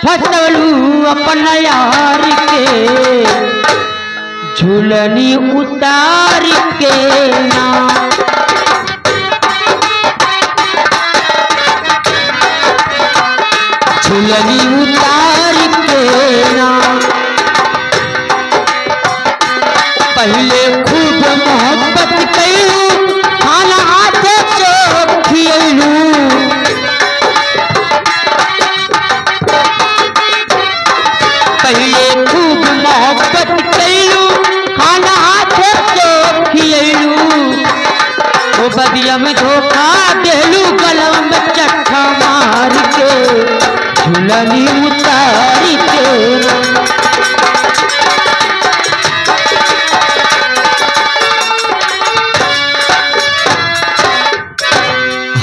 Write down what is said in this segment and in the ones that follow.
फसलू अपन यार के झूलनी उतार के ना। झूलनी उतार के ना। पहले खूब मोहब्बत कयलू खाना हाथ से खियलू। पहले खूब मोहब्बत कयलू खाना हाथ से खियलू। वो बदिया में धोखा देलू गलम में चट्ठा मार के झूलनी उतार के।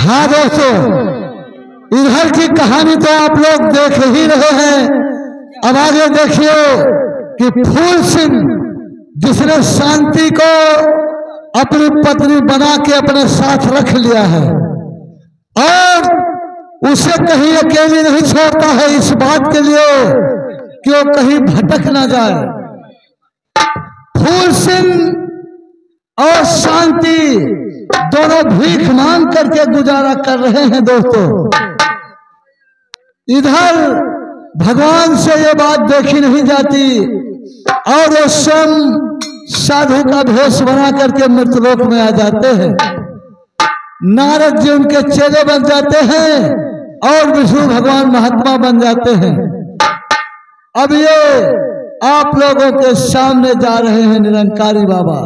हाँ दोस्तों, इधर की कहानी तो आप लोग देख ही रहे हैं। अब आगे देखिए कि फूल सिंह जिसने शांति को अपनी पत्नी बना के अपने साथ रख लिया है और उसे कहीं अकेली नहीं छोड़ता है इस बात के लिए कि वो कहीं भटक ना जाए। फूल सिंह और शांति दोनों भीख मांग करके गुजारा कर रहे हैं दोस्तों। इधर भगवान से ये बात देखी नहीं जाती और वो स्वयं साधु का भेष बना करके मृतलोक में आ जाते हैं। नारद जी उनके चेले बन जाते हैं और विष्णु भगवान महात्मा बन जाते हैं। अब ये आप लोगों के सामने जा रहे हैं निरंकारी बाबा।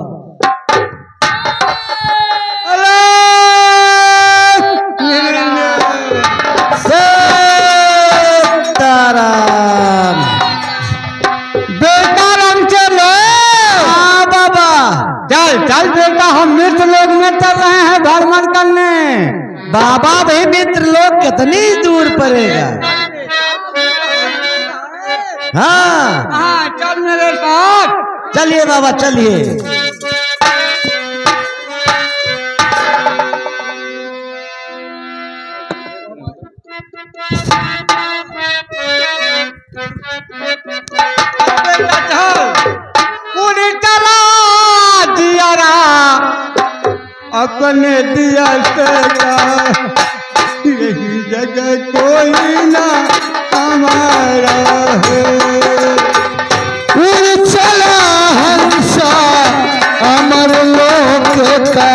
चल बेटा, हम मित्र लोग में चल रहे हैं भ्रमण करने। बाबा भाई मित्र लोग कितनी दूर पड़ेगा? हाँ चल मेरे साथ। चलिए बाबा चलिए। पूरी चला दियारा अपने दिया से यही जगह कोई ना हमारा है। पूरी चला हंसा अमर लोक का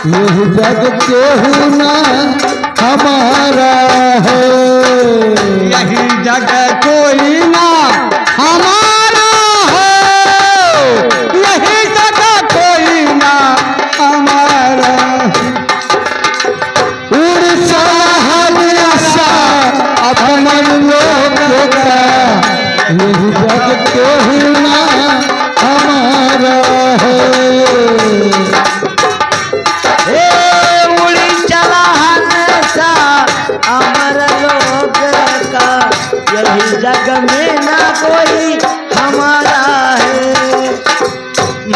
यही जग केहू ना हमारा है। यही जगह कोई ना हमारा है। यही जगह कोई ना हमारा। पूरी चला हंसा अमर लोक का यही जग केहू ना हमारा है। जग में ना कोई हमारा है।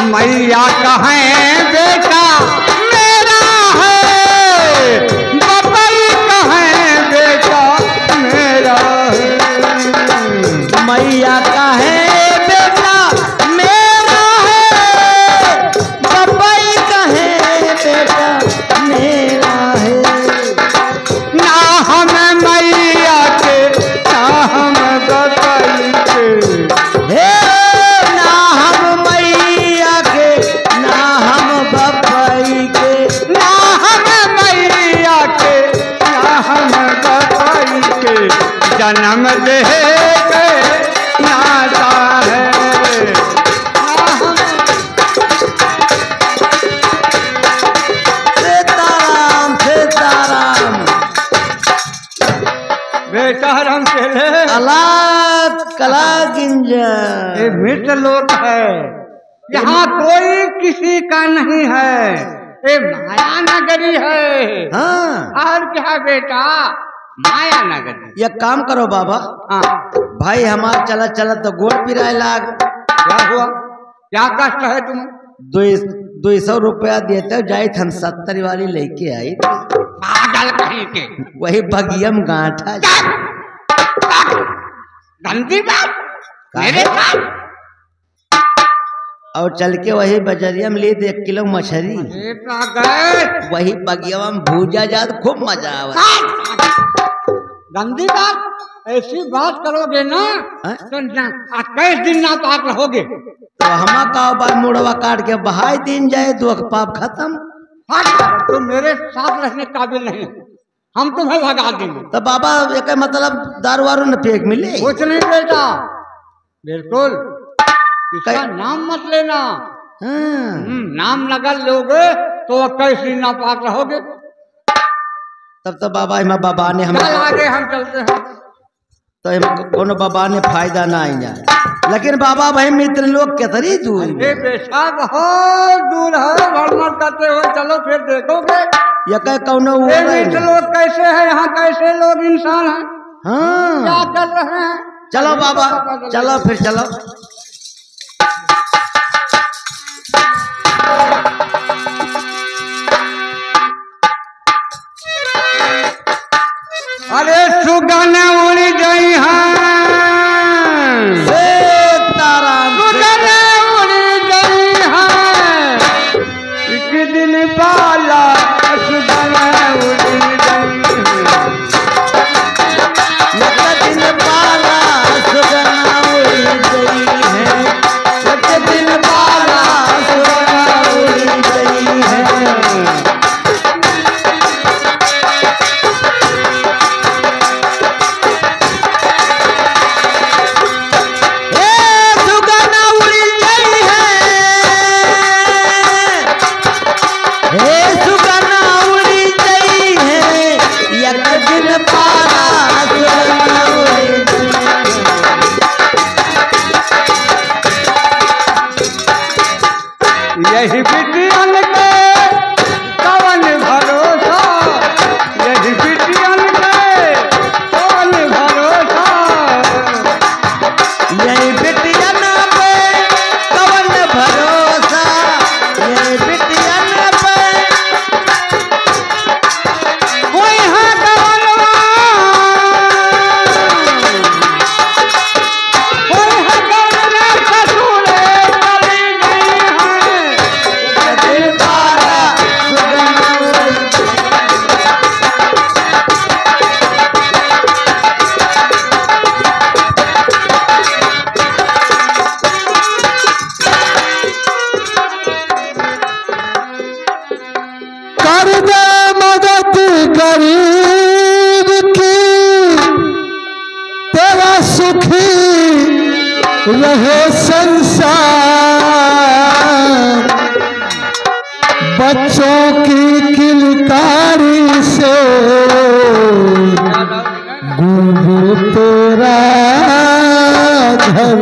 मैया कहें बेटा मेरा है। बबई कहें बेटा मेरा है। मैया कहें बेटा मेरा है। बबई कहें बेटा मेरा है। ना हम मैया के ना हम बबई के। ना हम मैया के ना हम बबई के। ना हम मैया के ना हम बबई के। जन्म दे के नाता है। सीताराम सीताराम। बेटा राम से ले अलाद कला गिंजन। ये मित्र लोक है। यहाँ कोई किसी का नहीं है। ये माया नगरी है। हाँ और क्या बेटा, माया नगरी। ये काम करो बाबा। हाँ भाई हमार चला चला तो गोड़ पिराए लाग। क्या हुआ, क्या कष्ट है तुम? 200 रुपया देते जाए हम 70 वाली लेके आई थी। पागल कहीं के। वही बगियम गांठा। गंदी बात मेरे साथ। और चल के वही बजरिया में ले 1 किलो मछली, वही बगिया में भूजा जात खूब मजा आवा। गंदी बात, ऐसी बात करोगे ना तो 21 दिन ना पाक रहोगे। तो हमा का बार मुड़वा काट के बहाई दिन जाए तो पाप खत्म। तुम मेरे साथ रहने काबिल नहीं, हम तुम्हें भगा देंगे। तो बाबा एक मतलब दारू वारू न फेंक मिले? कुछ नहीं बेटा, बिल्कुल इसका नाम मत लेना। नाम नगर लोगे तो 21 दिन ना पाक रहोगे। तब तो बाबा हिमा बाबा ने हम आगे हम चलते हैं। तो कोनो बाबा ने फायदा ना आई जाए, लेकिन बाबा भाई मित्र लोग कितनी दूर बेटा, बहुत दूर है। भ्रमण करते हुए चलो, फिर देखोगे ये कौनो लोग कैसे है, यहाँ कैसे लोग इंसान है। हाँ क्या कर रहे हैं। चलो बाबा, चलो फिर चलो। अरे सुगन उड़ गई है, सुगन उड़ गई है, एक दिन बाला सुगन उड़ गई है, एक दिन बाला सुगन उड़ गई है, एक दिन बाला सुगन उड़ गई है। यही बिटियन के कवन भरोसा, यही बिटियन के कवन भरोसा, यही बिटियन पे कवन भरोसा, यही बिटियन पे कोई है कवनवा, कोई है कवनवा ससुरे चली गई है, दिल बारा सुगन कर दे मदद गरीब की, तेरा सुखी रहे संसार। बच्चों की किलकारी से गूंजे तेरा घर